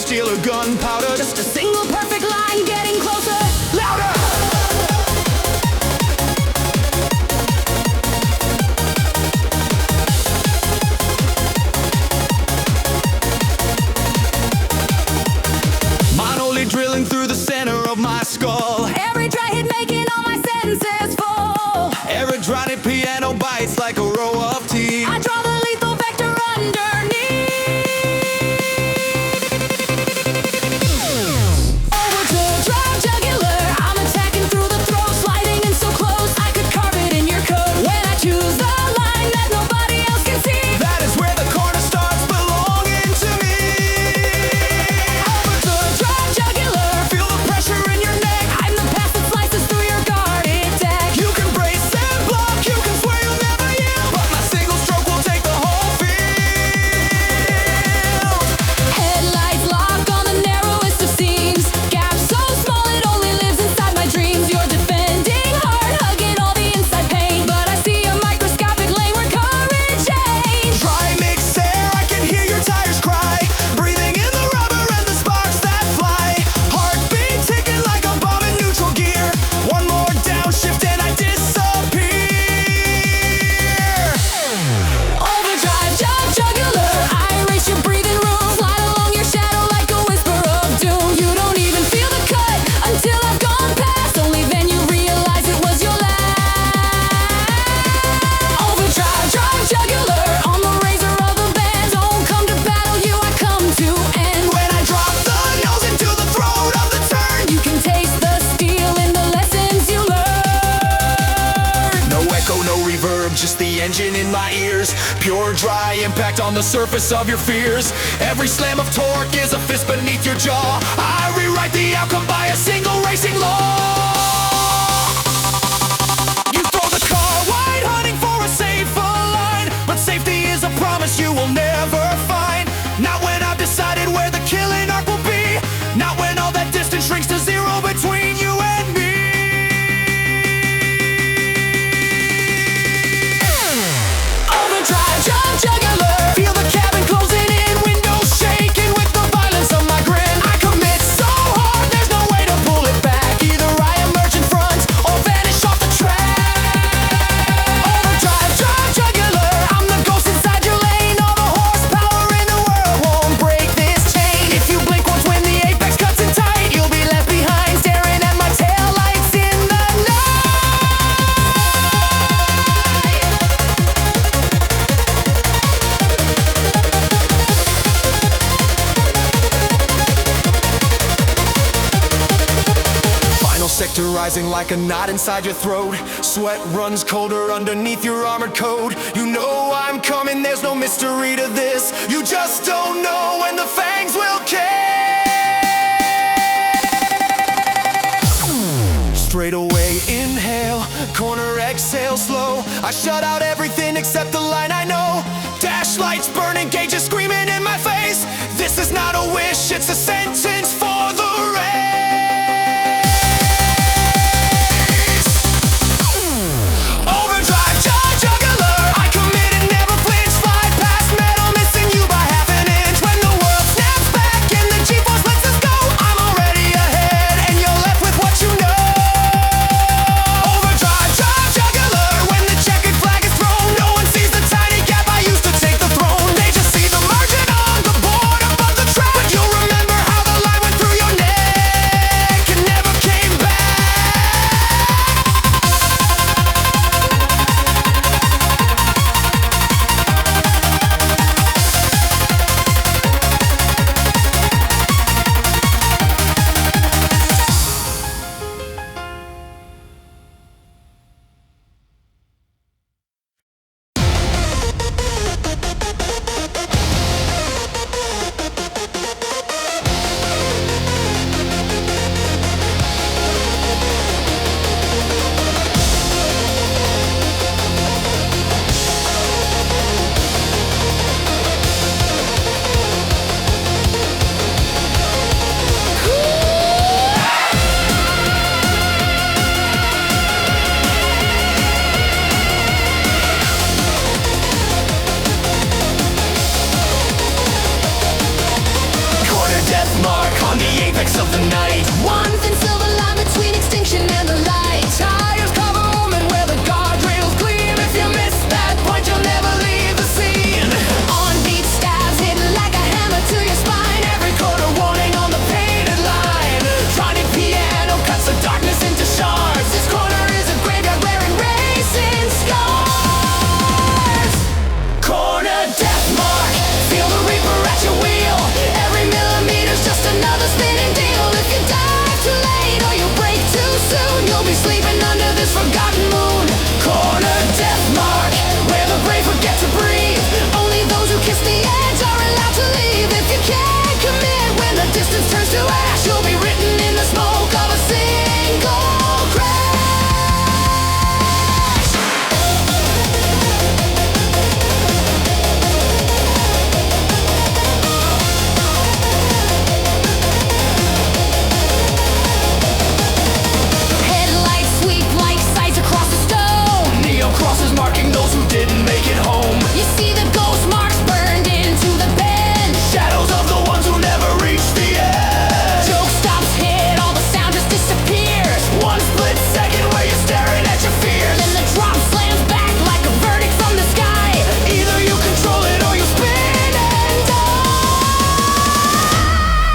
steel or gunpowder. Just a single perfect line getting closer. Louder! Drilling through the center of my skull. Every dry hit making all my sentences full. Every dry piano bites like a row of teeth. I draw the lethal vector underneath. Overdrive jugular, I'm attacking through the throat, sliding in so close I could carve it in your coat. When I choose the line that nobody else can see, that is where the corner starts belonging to me. Feel the pressure in your neck. I'm the path that slices through your guarded deck. You can brace and block, you can swear you'll never yield, but my single stroke will take the whole field. Headlights lock on the narrowest of seams. Gap so small it only lives inside my dreams. You're defending hard, hugging all the inside pain, but I see a microscopic lane where courage ain't. Dry mix air, I can hear your tires cry, breathing in the rubber and the sparks that fly. Heartbeat ticking like a bomb in neutral gear. One more downshift and I disappear. Overdrive jugular, I erase your breathing room. Slide along your shadow like a whisper of doom. You don't even feel the cut until I've gone past. Only then you realize it was your last. Overdrive jugular, on the razor of the band. Don't come to battle you, I come to end. When I drop the nose into the throat of the turn, You can taste the steel in the lessons you learn. no echo, no reverb, just the engine in my ears. Pure dry impact on the surface of your fears. Every slam of torque is a fist beneath your jaw. I rewrite the outcome by a single racing law. You throw the car wide, hunting for a safer line, but safety is a promise you will never find. Not when I've decided where the killing arc will be. Not when all that distance shrinks to zero between you and me. Overdrive jugular, Feel the cabin closing in, windows shaking with the violence of my grin. I commit so hard, there's no way to pull it back. Either I emerge in front or vanish off the track. Overdrive jugular, I'm the ghost inside your lane. All the horsepower in the world won't break this chain. If you blink once when the apex cuts in tight, you'll be left behind staring at my taillights in the night. Final sector rising like a knot inside your throat. Sweat runs colder underneath your armored coat. You know I'm coming, there's no mystery to this. You just don't know when the fangs will kill. Straight away inhale, corner exhale slow. I shut out everything except the line I know. Dash lights burning, gauges screaming in my face. This is not a wish, it's a sentence for the race. Overdrive jugular, I commit and never flinch. Slide past metal, missing you by half an inch. When the world snaps back and the G-force lets us go, I'm already ahead and you're left with what you know. Overdrive jugular, when the checkered flag is thrown, no one sees the tiny gap I used to take the throne. They just darkness of the night. One thin silver line between extinction and the light. Tires cover room and where the guardrails gleam. If you miss that point, you'll never leave the scene. On beat stabs hit like a hammer to your spine. Every quarter warning on the painted line. Tronic piano cuts the darkness into shards. This corner is a graveyard wearing racing scars. Corner Deathmark, feel the reaper at your wheel. Every millimeter's just another spinning deal. If you dive too late or you break too soon, you'll be sleeping under this forgotten moon. Corner Deathmark, where the brave forget to breathe. Only those who kiss the edge are allowed to leave. If you can't commit when the distance turns to ash, you'll be written in the smoke of a single crash. Headlights sweep like sights across the stone. Neo crosses marking those who didn't make it home. You see the ghost marks burned into the bend. Shadows of the ones who never reached the edge. Joke stops hit, all the sound just disappears. One split second where you're staring at your fears. Then the drop slams back like a verdict from the sky. Either you control it or you spin and die.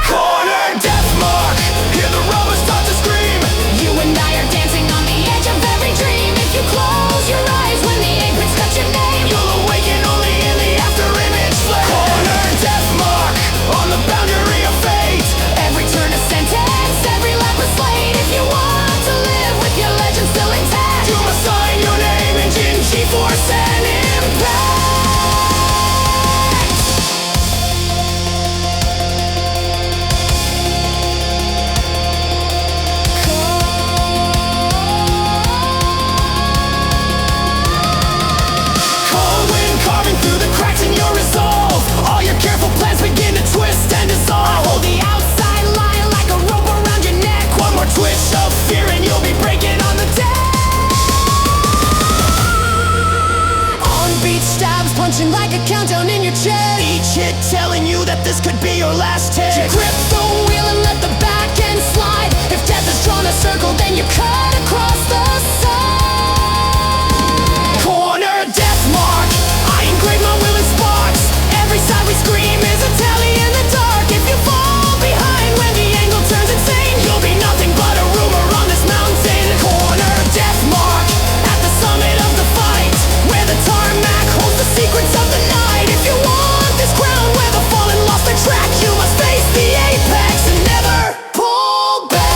Corner Deathmark, hear the rubber start to scream. You and I are dancing on the edge of every dream. If you close your eyes when the aprons cut your name, You'll awaken only in the after image flame. Corner Deathmark, on the boundary of fate. every turn a sentence, every lap a slate. If you want to live with your legend still intact, You must sign your name in G-force and impact. Cold wind carving through the cracks in your resolve. All your careful plans begin to twist and dissolve. hold the outside line like a rope around your neck. One more twitch of fear and you'll be breaking on the deck. On beat stabs punching like a countdown in your chest. Each hit telling you that this could be your last hit. You grip the wheel and let the back end slide. If death has drawn a circle, then you cut across the side. Corner Deathmark, I engrave my will in sparks. Every side we scream is a tally in the dark. If you fall behind when the angle turns insane, you'll be nothing but a rumor on this mountain. Corner Deathmark, at the summit of the fight, where the tarmac holds the secrets of the night. If you want this crown where the fallen lost their track, you must face the apex and never pull back.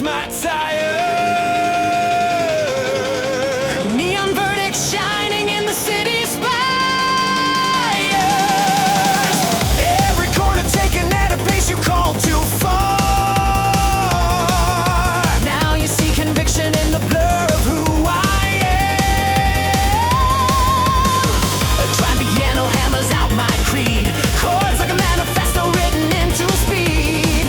my tire. Neon verdicts shining in the city spires. Every corner taken at a pace you call too far. Now you see conviction in the blur of who I am. A grand piano hammers out my creed. Chords like a manifesto written into speed.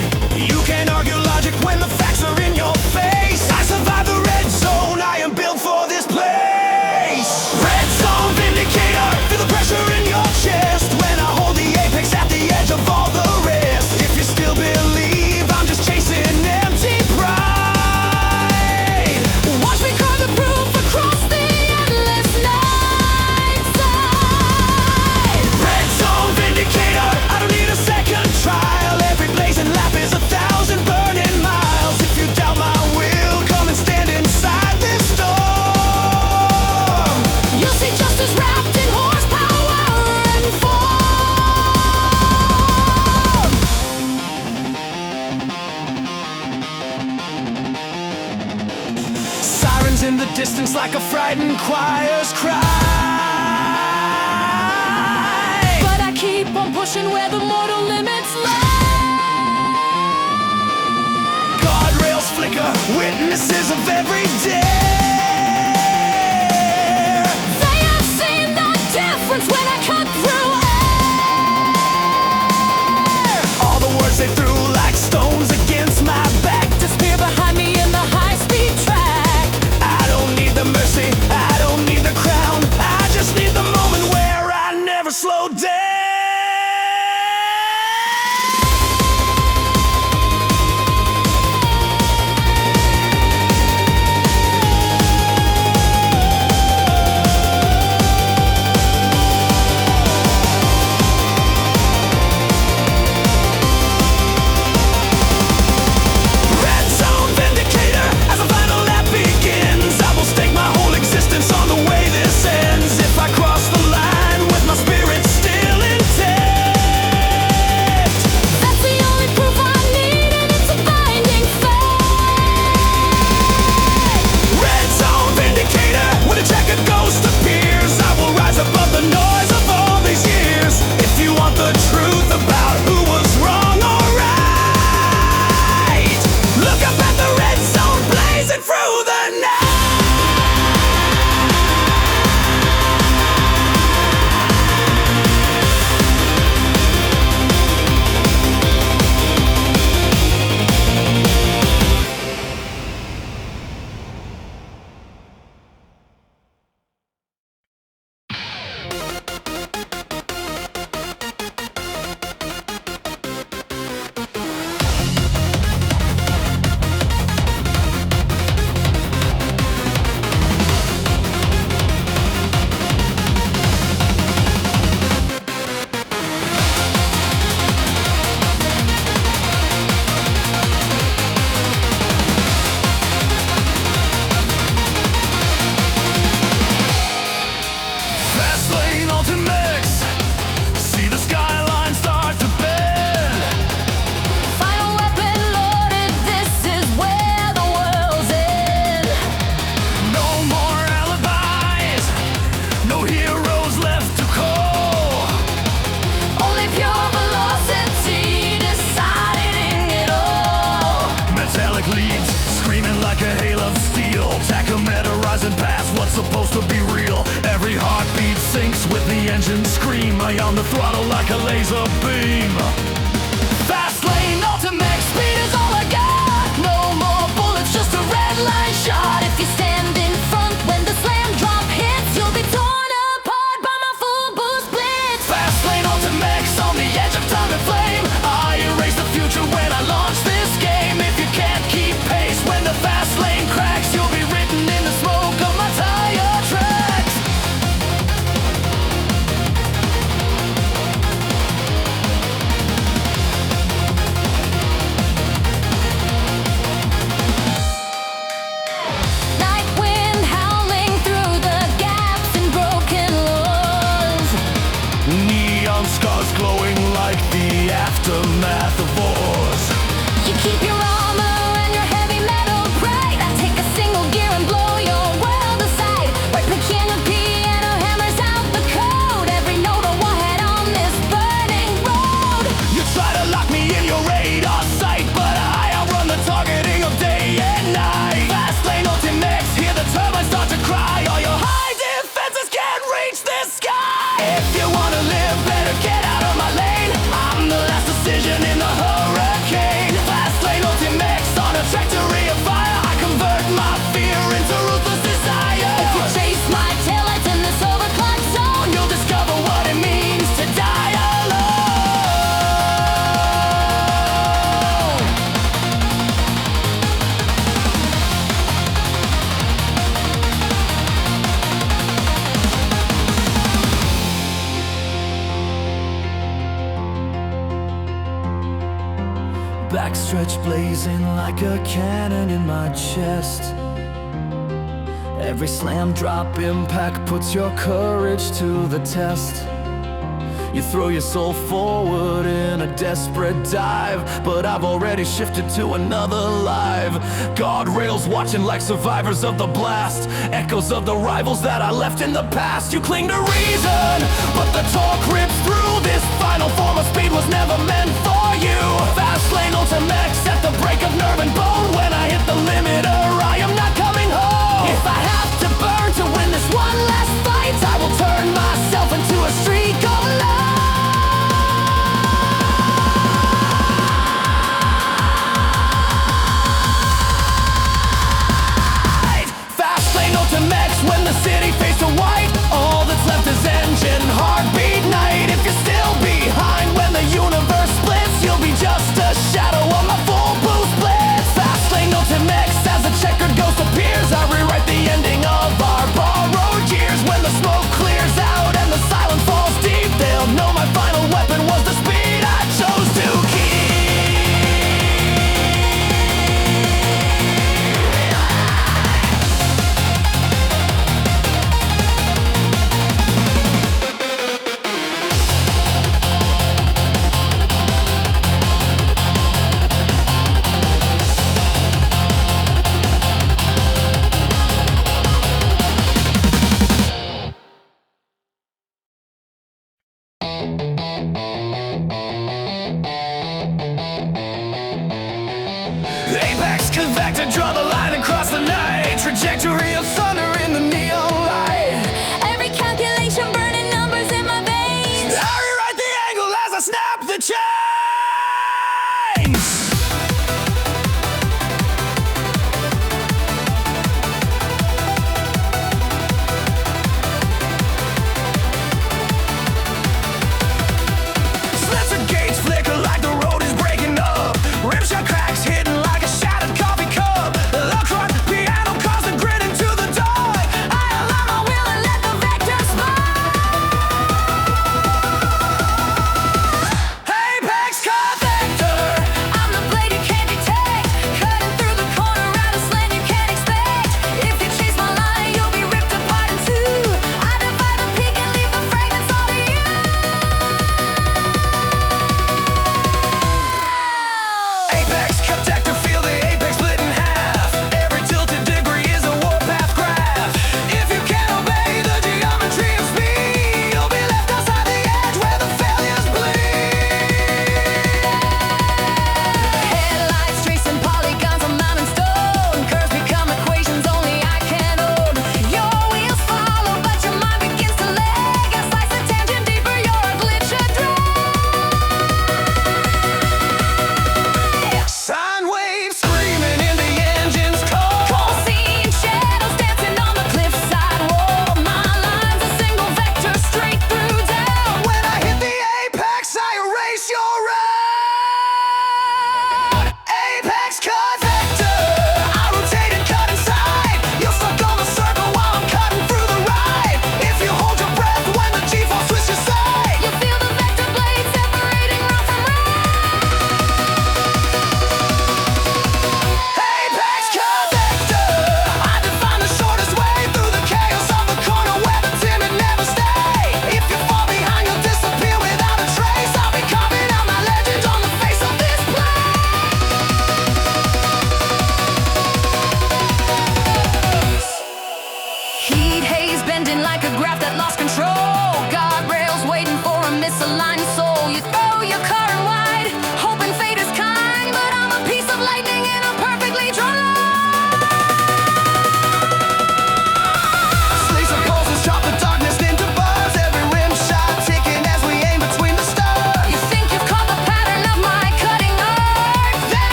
You can't argue logic when the facts are in your face. I survived the red zone, I am built for this place. Red zone vindicator, feel the pressure in your chest when I hold the apex at the edge of all the rest. If you still believe, I'm just chasing empty pride. Watch me carve the proof across the endless night side. Red zone vindicator, I don't need a second trial. Every blazing lap is 1,000 burning miles. If you doubt my will, come and stand inside this storm. You'll see justice wrapped in horsepower and form. Sirens in the distance like a frightened choir's cry. But I keep on pushing where the mortal limits lie. Guardrails flicker, witnesses of every day. They have seen the difference when I cut through air. All the words they threw like stones against my back. Disappear behind me in the high-speed track. I don't need the mercy, I don't need the crown. I just need the moment where I never slow down. Red zone vindicator, as the final lap begins, I will stake my whole existence on the way this ends. If I cross the line with my spirit still intact, that's the only proof I need, and it's a binding fact. Red zone vindicator, when a checkered ghost appears, I will rise above the noise of all these years. If you want the truth about who was wrong or right, look up at the red zone blazing through the night. Fastlane Ultimex, see the skyline start to bend. Final weapon loaded, this is where the world's end. No more alibis, no heroes left to call. Only pure velocity deciding it all. Metallic leads, screaming like a hail of steel. Tachometer rising past what's supposed to be real. Every heartbeat syncs with the engine scream. I on the throttle like a laser beam. Fastlane Ultimex, speed is all I got. No more bullets, just a red line shot. If you stand in front when the slam drop hits, you'll be torn apart by my full boost blitz. Fastlane Ultimex, on the edge of time and flame. I erase the future when I launch this game. If you can't keep pace when the fast lane cracks, you'll be written in the smoke of my tire tracks. stretch blazing like a cannon in my chest. Every slam drop impact puts your courage to the test. You throw your soul forward in a desperate dive, but I've already shifted to another life. Guardrails watching like survivors of the blast, echoes of the rivals that I left in the past. You cling to reason, but the torque rips through. This final form of speed was never meant for you. Fastlane Ultimex at the break of nerve and bone. When I hit the limiter, I am not coming home. If I have to burn to win this one last fight, I will turn myself into a streak of light. Ultimex when the city fades to white. All that's left is engine, heartbeat night. If you're still behind when the universe splits, you'll be just a shadow of my full boost blitz. Fastlane Ultimex as the checkered ghost appears. I rewrite the ending of our borrowed years. When the smoke clears out and the silence falls deep, they'll know my final weapon was the speed I chose to keep. Apex, Cutvector, draw the line across the night. Trajectory of thunder in the neon light. Every calculation burning numbers in my veins. I rewrite the angle as I snap the chains. Slits and gates flicker like the road is breaking up. Rimshot cracks hitting like a shattered coffee cup.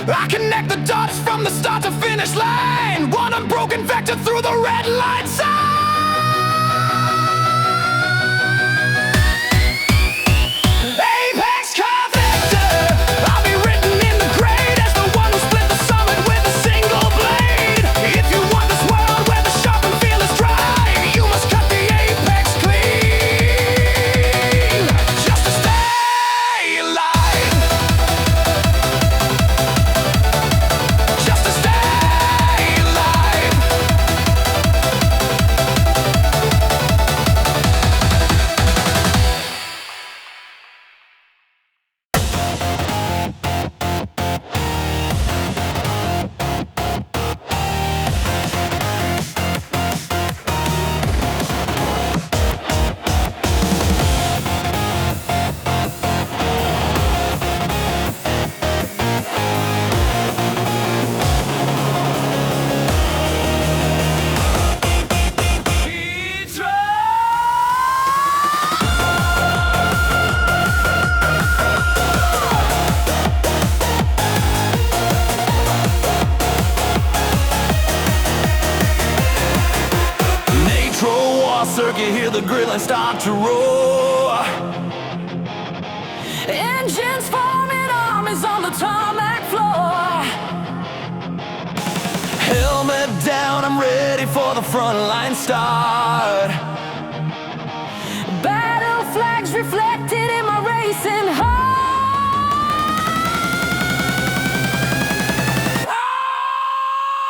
I connect the dots from the start to finish line. One unbroken vector through the red line sign. Apex Cutvector, I'll be written in the grade as the one who split the summit with a single blade. If you want this world where the sharp and feel is dry, you must cut the apex clean just to stay alive. Just to stay alive. Nitro War Circuit, hear the grid line start to roar. Engines forming armies on the tarmac floor. Helmet down, I'm ready for the front line start. Battle flags reflected in my racing heart.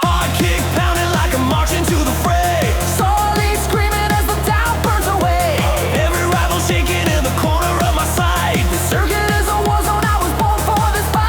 Hard kick pounding like I'm marching to the fray. Slowly screaming as the doubt burns away. Every rival shaking in the corner of my sight. The circuit is a war zone, I was born for this fight.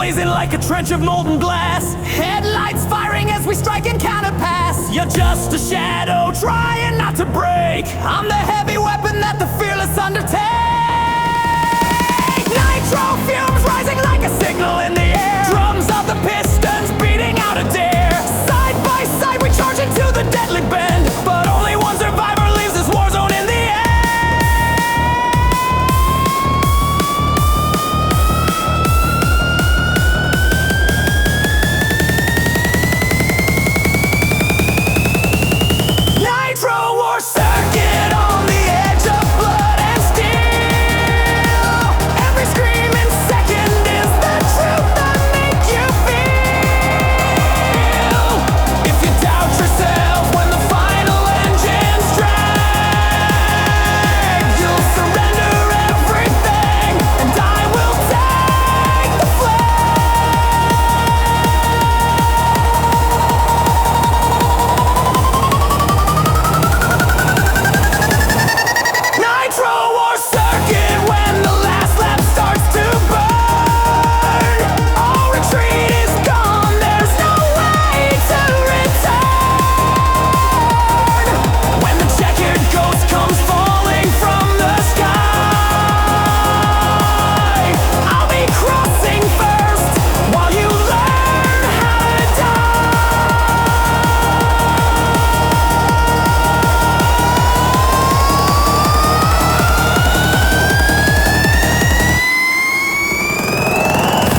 blazing like a trench of molten glass. Headlights firing as we strike and counterpass. You're just a shadow trying not to break. I'm the heavy weapon that the fearless undertake. Nitro fumes rising like a signal in the air. Drums of the pistons beating out a dare. Side by side we charge into the deadly bend, but only one survivor leaves this war zone in the end. Nitro War Circuit on the edge of blood and steel. Every screaming second is the truth that make you feel. If you doubt yourself when the final engines drag, you'll surrender everything, and I will take the Nitro War Circuit when the last lap starts to burn. All retreat is gone, there's no way to return. When the checkered ghost comes falling from the sky, I'll be crossing first while you learn how to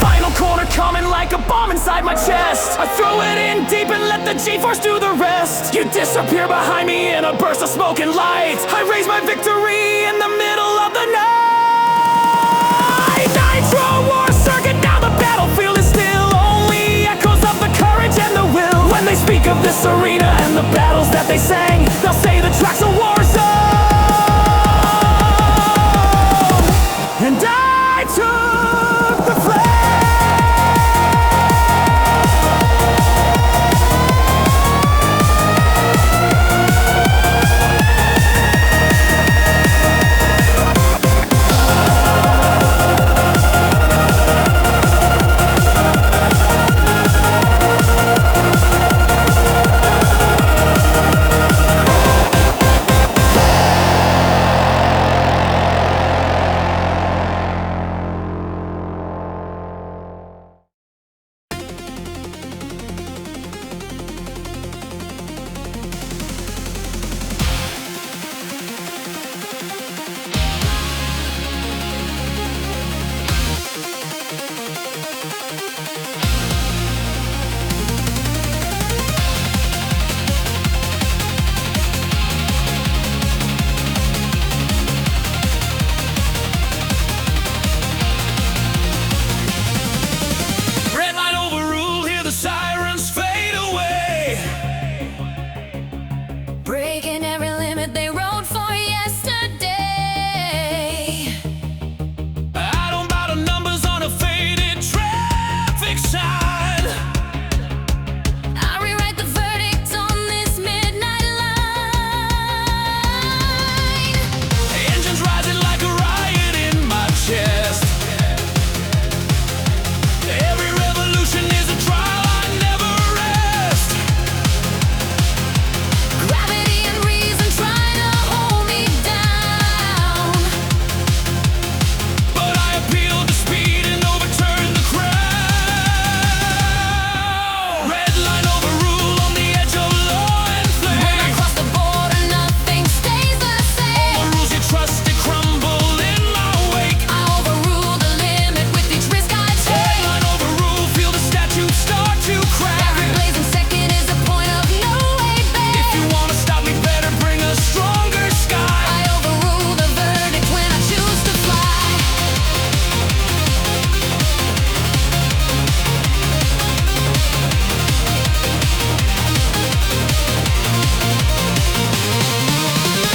Final corner coming like a bomb inside my chest. I throw it in deep and let the G-force do the rest. You disappear behind me in a burst of smoke and light. I raise my victory in the middle of the night. Nitro War Circuit, now the battlefield is still. Only echoes of the courage and the will. When they speak of this arena and the battles that they sang, they'll say the track's a war zone. And I took the flame. Redline Overrule, hear the sirens fade away. Breaking every limit they wrote for yesterday. I don't bow to numbers on a faded traffic sign. I rewrite the verdict on this midnight line. Engines rising like a riot in my chest. Every revolution is a trial, I never rest. Gravity and reason trying to hold me down. But I appeal to speed and overturn the crowd. Redline overrule on the edge of law and When I flame. cross the border, nothing stays the same. All the rules you trusted crumble in my wake. I overrule the limit with each risk I take. Redline overrule, feel the statutes start to crack. Every blazing second is a point of no way back. If you wanna stop me, better bring a stronger sky. I overrule the verdict when I choose to fly.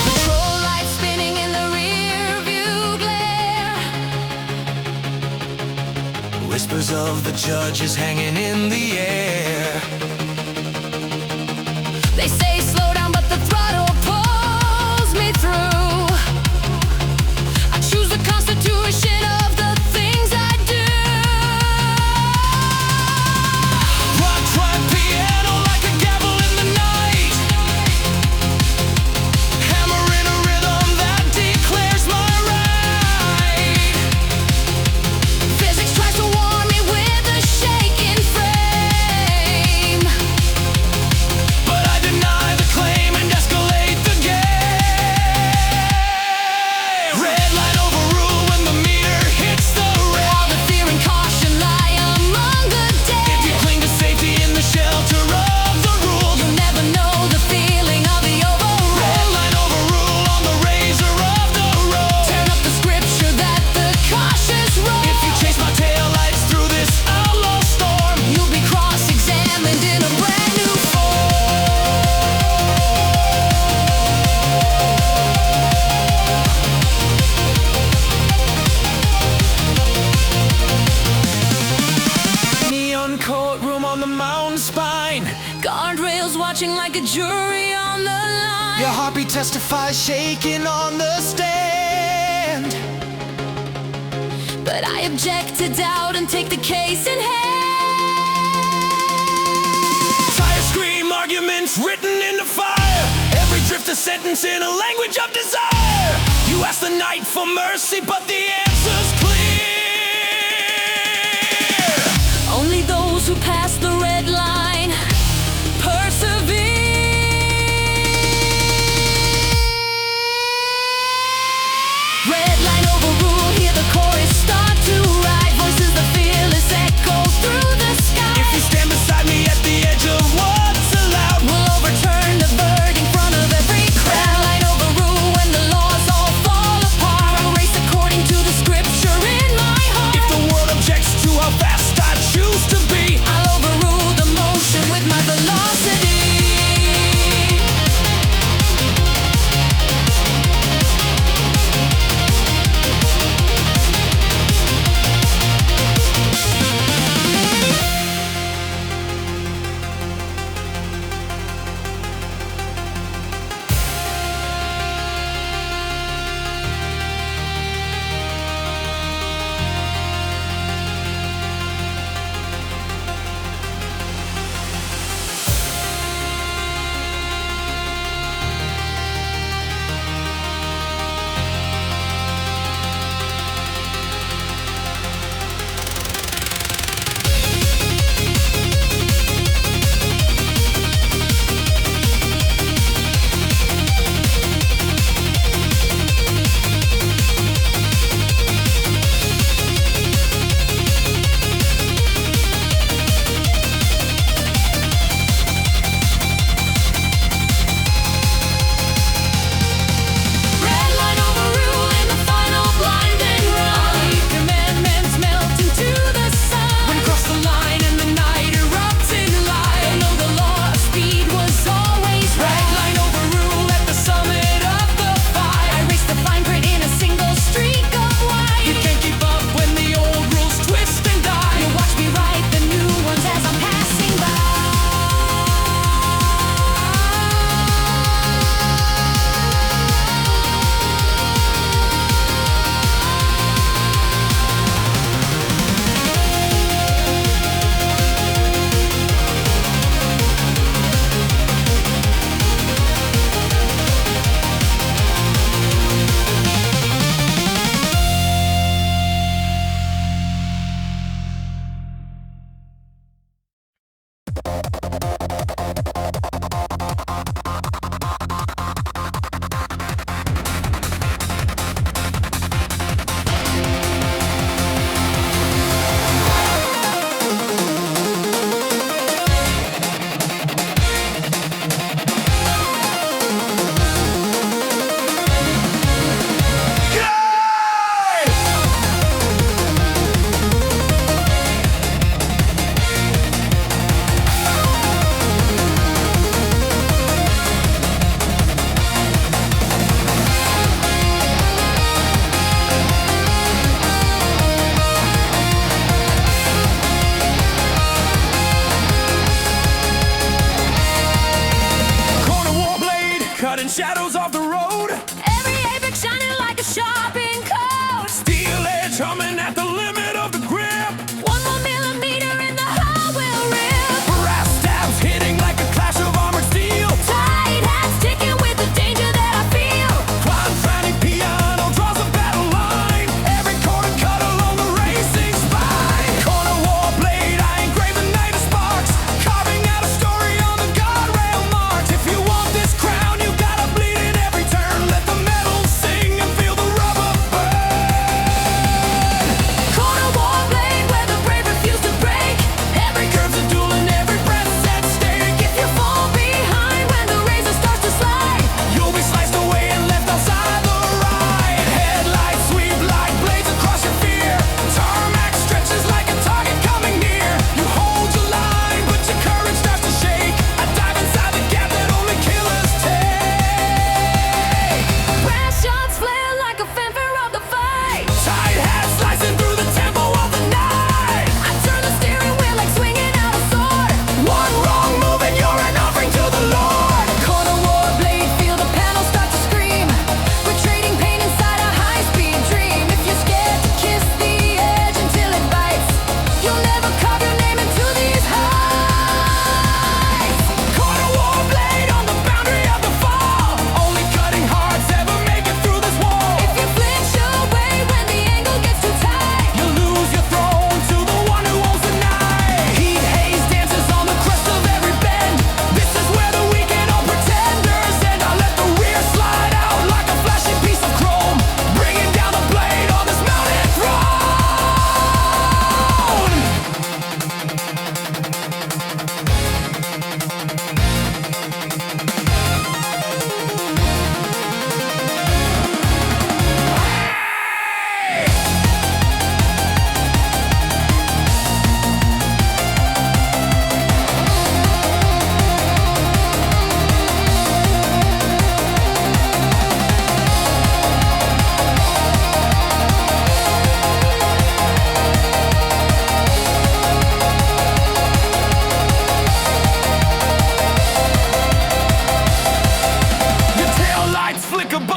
Patrol lights spinning in the rear view glare. Whispers of the judges hanging in the air. They say slow down, but the throttle pulls me through. I choose the constitution of the things I do. like a jury on the line. Your heartbeat testifies, shaking on the stand. But I object to doubt and take the case in hand. Fire scream arguments written in the fire. Every drift a sentence in a language of desire. You ask the night for mercy, but the answer's clear. Only those who pass the red line persevere. Red line overrule, hear the chorus start to ride. Voices the fearless echo through the sky. If you stand beside me at the edge of what's allowed, We'll overturn the verdict in front of every crowd. Red line overrule when the laws all fall apart. I'll race according to the scripture in my heart. if the world objects to how fast I choose to be, I'll overrule the motion with my velocity. Red line overrule in the final blinding run. Commandments melt into the sun. when cross the line and the night erupts in light. Although the law of speed was always Red right, line overrule at the summit of the I fire. raced the fine print in a single streak of You white. can't keep up when the old rules twist and die. You watch me write the new ones as I'm passing by. Corner Warblade, cutting shadows off the road. Every apex shining like a shopping coat. Steel edge humming at the limit of the grip. 1 more millimeter and the hull will rip. Brass stabs hitting like a clash of armored steel. Tight hats ticking with the danger that I feel. Clown frantic piano draws a battle line. Every corner cut along the racing spine. Corner Warblade, I engrave the night of sparks. Carving out a story on the guardrail marks. If you want this crown, you gotta bleed in every turn. Let the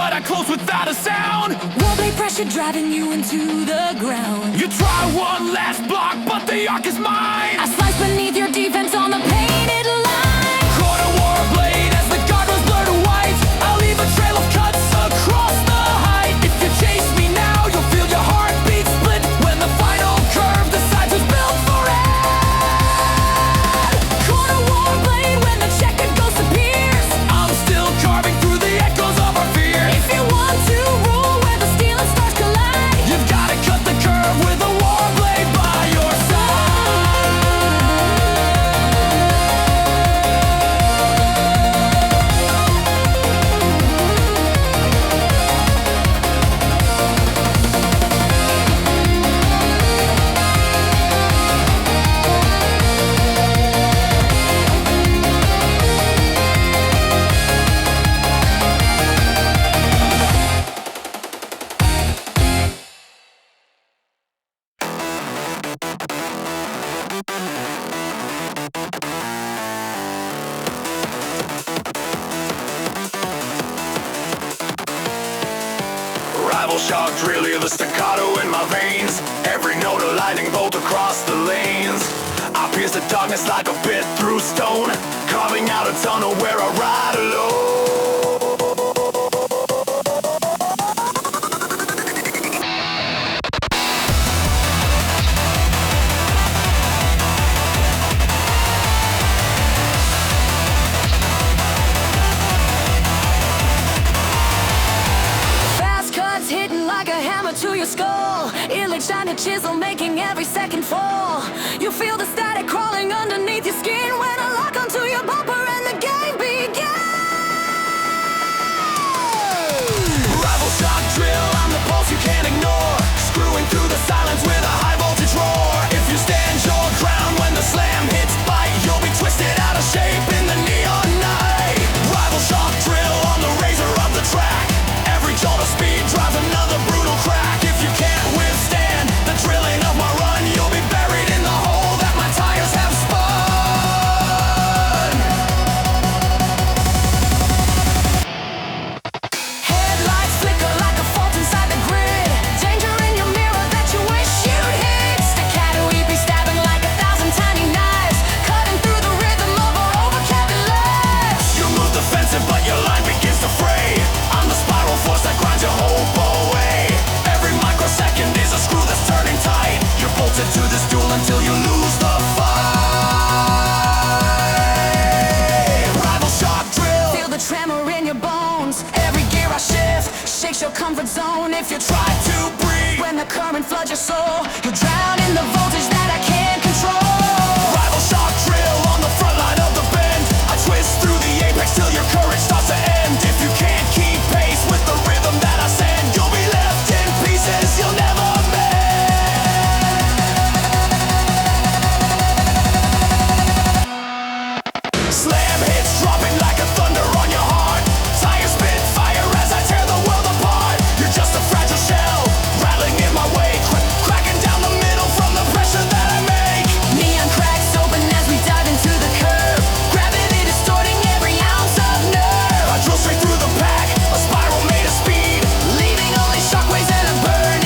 but I close without a sound. Warblade pressure driving you into the ground. You try one last block, but the arc is mine. I slice beneath your defense on the painted line. Caught a Warblade as the guardrails blur to white. I'll leave a trail of cuts across the height. If you chase me now, you'll feel your heartbeat split when the final curve decides who's built for it. Caught a Warblade when the checkered ghost appears. I'm still carving through the echoes of our fear. If you want to rule where the steel and stars collide, You've gotta cut the curve with a Warblade by your side. Rival shock drill, hear the staccato in my veins. Every note a lightning bolt across the lanes. I pierce the darkness like a bit through stone, carving out a tunnel where I ride alone. fast cuts hitting like a hammer to your skull. Illich shine a chisel making every second fall. You feel the static crawling underneath your skin when I lock onto your bumper and the game begins. Rival shock drill, I'm the pulse you can't ignore, screwing through the silence with a high voltage roar. If you stand your ground when the slam hits bite, you'll be twisted out of shape in the neon night. Rival shock drill on the razor of the track. Every jolt of speed drives another brutal crack. If you can't withstand the drilling of my run, you'll be buried in the hole that my tires have spun. Headlights flicker like a fault inside the grid. Danger in your mirror that you wish you'd hit. Staccato EP stabbing like 1,000 tiny knives, cutting through the rhythm of our overcapted lives. You move defensive, but your line begins to fray. I'm the spiral force that grinds your hope away. Every microsecond is a screw that's turning tight. You're bolted to this duel until you lose the fight. Rival shock drill. Feel the tremor in your bones. Every gear I shift shakes your comfort zone. If you try Try to breathe. when the current floods your soul, you'll drown in the voltage that I can't control. Rival shock drill on the front line of the bend. I twist through the apex till your courage starts to end. If you can't keep pace with the rhythm that I send, you'll be left in pieces you'll never mend. Slam hits dropping like a thunder on your heart. Tires spit fire as I tear the world apart. You're just a fragile shell, rattling in my wake, cracking down the middle from the pressure that I make. Neon cracks open as we dive into the curve. Gravity distorting every ounce of nerve. I drill straight through the pack, a spiral made of speed, Leaving only shockwaves and a burning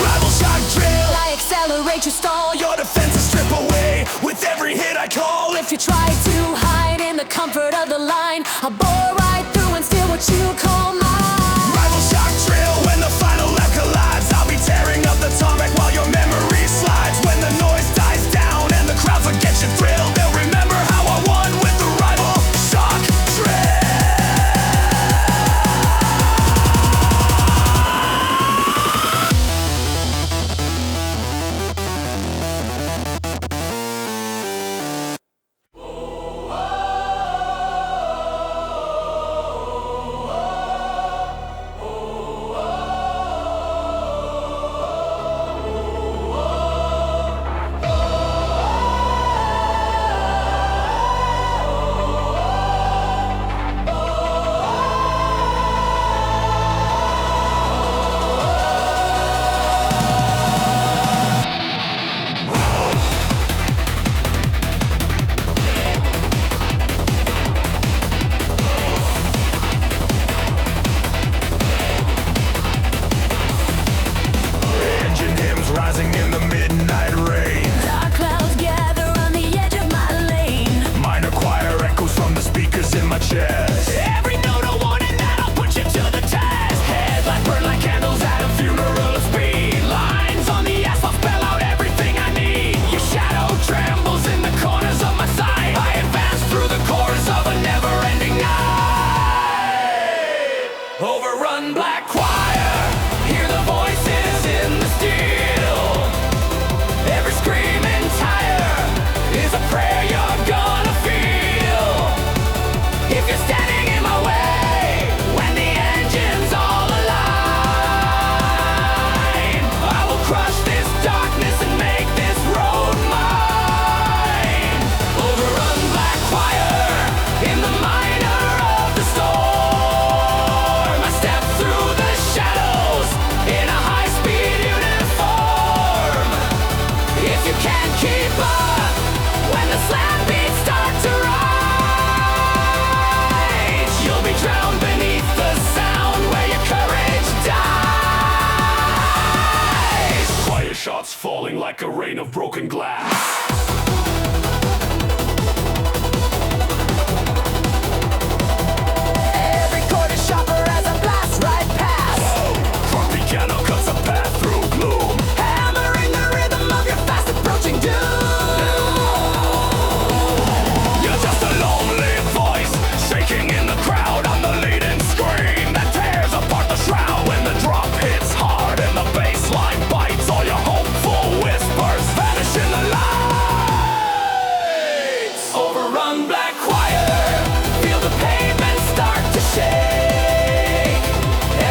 rival shock drill. I accelerate your stall. Your defenses strip away with every hit I call. If you try to hide in the comfort of the line, I'll bore right through and steal what you call mine. Rival shock drill when the final lap collides. I'll be tearing up the tarmac Gunshots falling like a rain of broken glass. Every corner shopper has a blast right past. Front piano cuts a path through gloom, Hammering the rhythm of your fast approaching doom. you're just a lonely voice shaking in the crowd on the leading screen that tears apart the shroud when the drop hits hard and the bass line bites. All your hopeful whispers vanish in the lights. Overrun black choir, feel the pavement start to shake.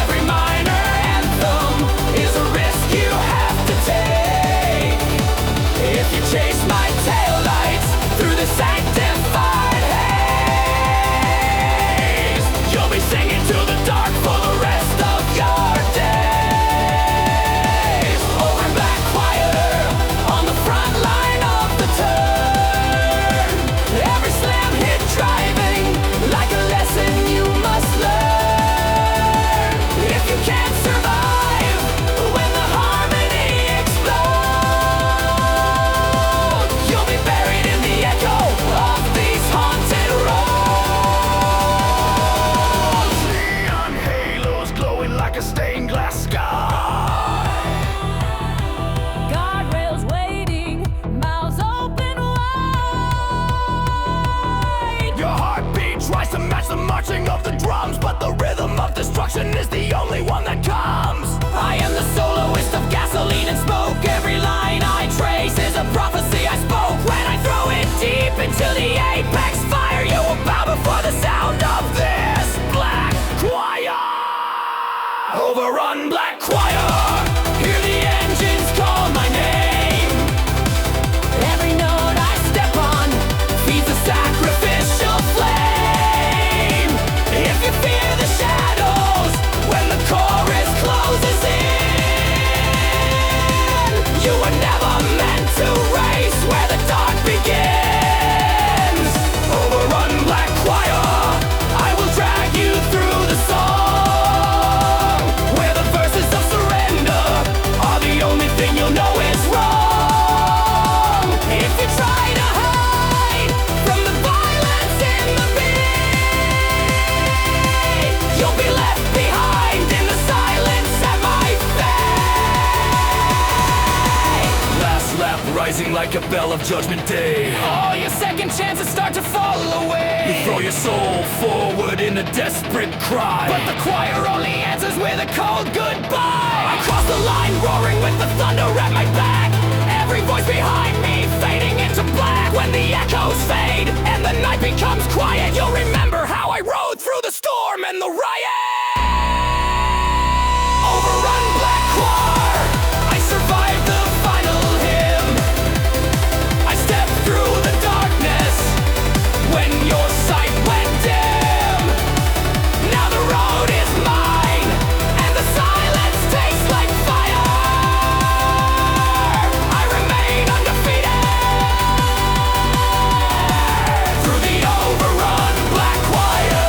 Every minor anthem is a risk you have to take. If you chase my taillights through the sanctified haze, you'll be singing to the dark for the rest of your days. Over black choir, on the front line of the turn. Every slam hit driving like a lesson you must learn. If you can't survive when the harmony explodes, you'll be buried in the echo of these haunted roads. Neon halos glowing like a stained glass sky. Guardrails waiting, mouths open wide. Your heartbeat tries to match the marching of the drums, but the rhythm of destruction is the only one that comes. I am the soloist of gasoline and smoke. Every line I trace is a prophecy I spoke. When I throw it deep into the apex fire, you will bow before the sound of this black choir. Overrun black choir. Hear the engines call my name. Every note I step on feeds a sacrificial flame. If you fear the shadows when the chorus closes in, you were never meant to race where the dark begins. Overrun black choir. I will drag you through the song, where the verses of surrender are the only thing you'll know is wrong. If you try to hide from the violence in the beat, you'll be left behind in the silence at my fate. Last lap rising like a bell of judgment day. All your second chances start to fall away. You throw your soul forward in a desperate cry, But the choir only answers with a cold goodbye. I cross the line roaring with the thunder at my back. Every voice behind me fading into black. When the echoes fade and the night becomes quiet, you'll remember how I rode through the storm and the riot. Overrun black choir, I survived the final hymn. I stepped through the darkness when your sight went dim. Now the road is mine, and the silence tastes like fire. I remain undefeated through the overrun black choir.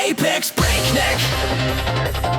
Apex Breakneck.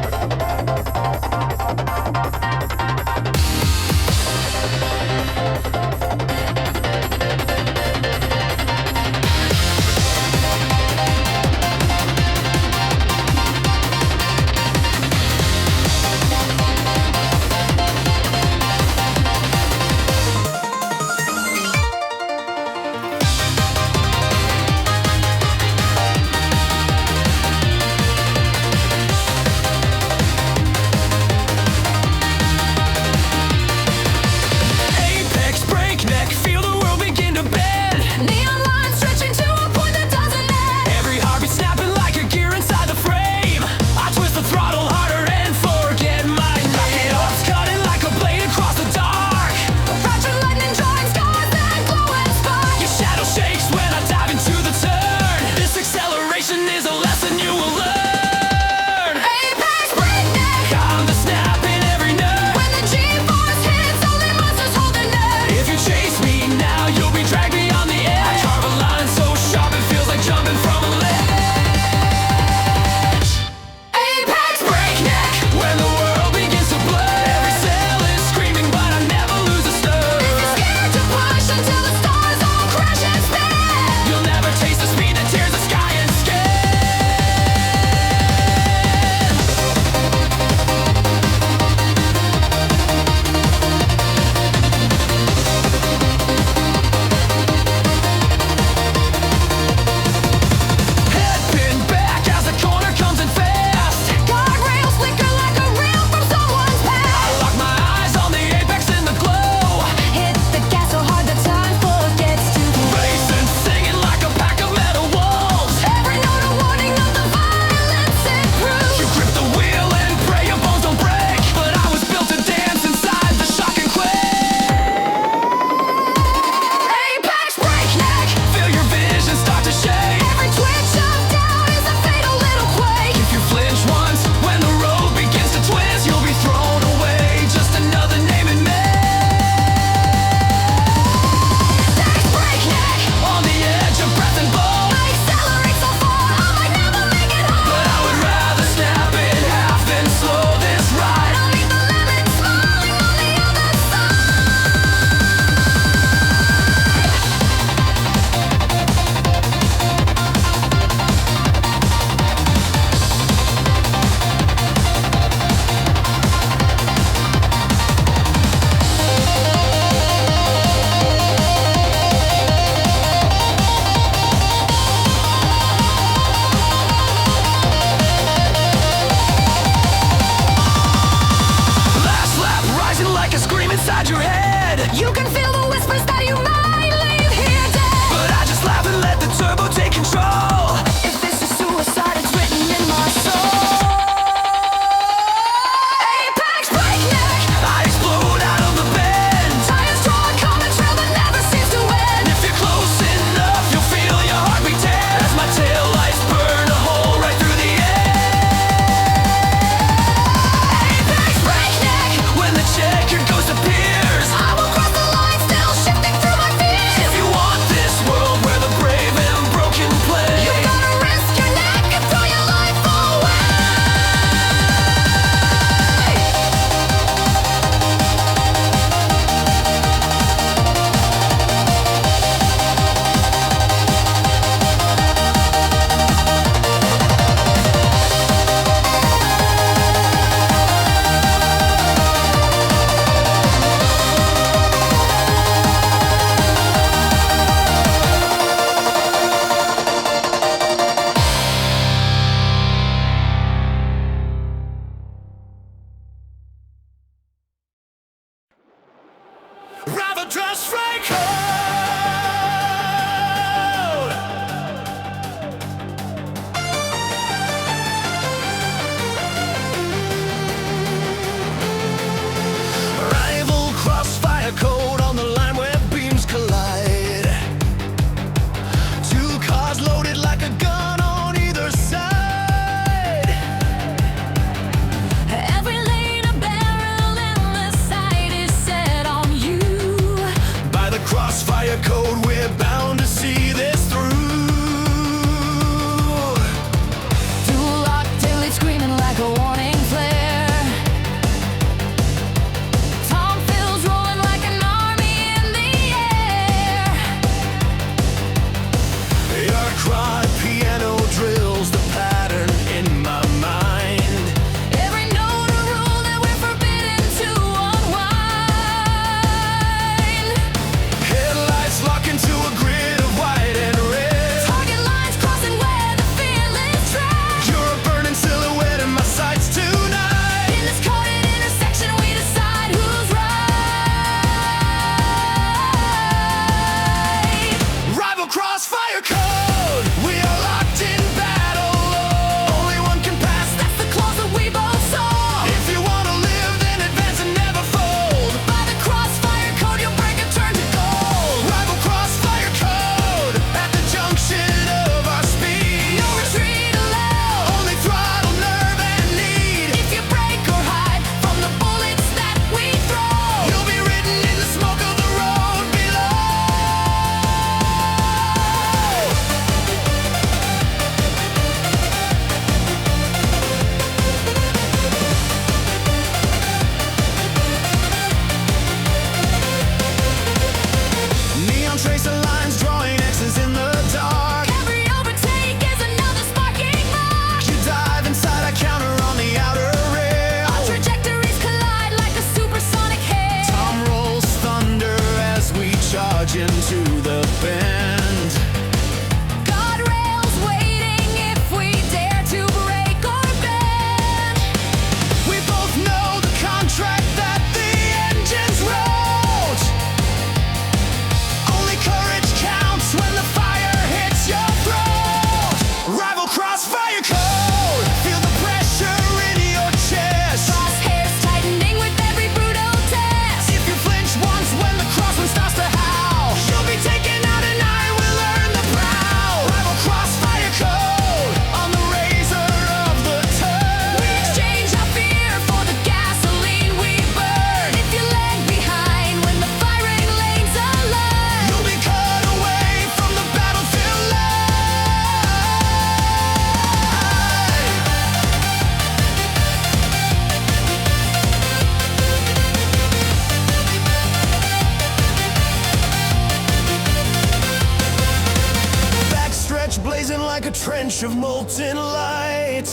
molten light.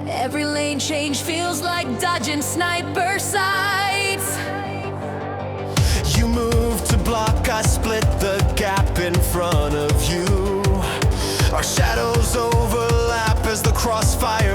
Every lane change feels like dodging sniper sights. You move to block, I split the gap in front of you. Our shadows overlap as the crossfire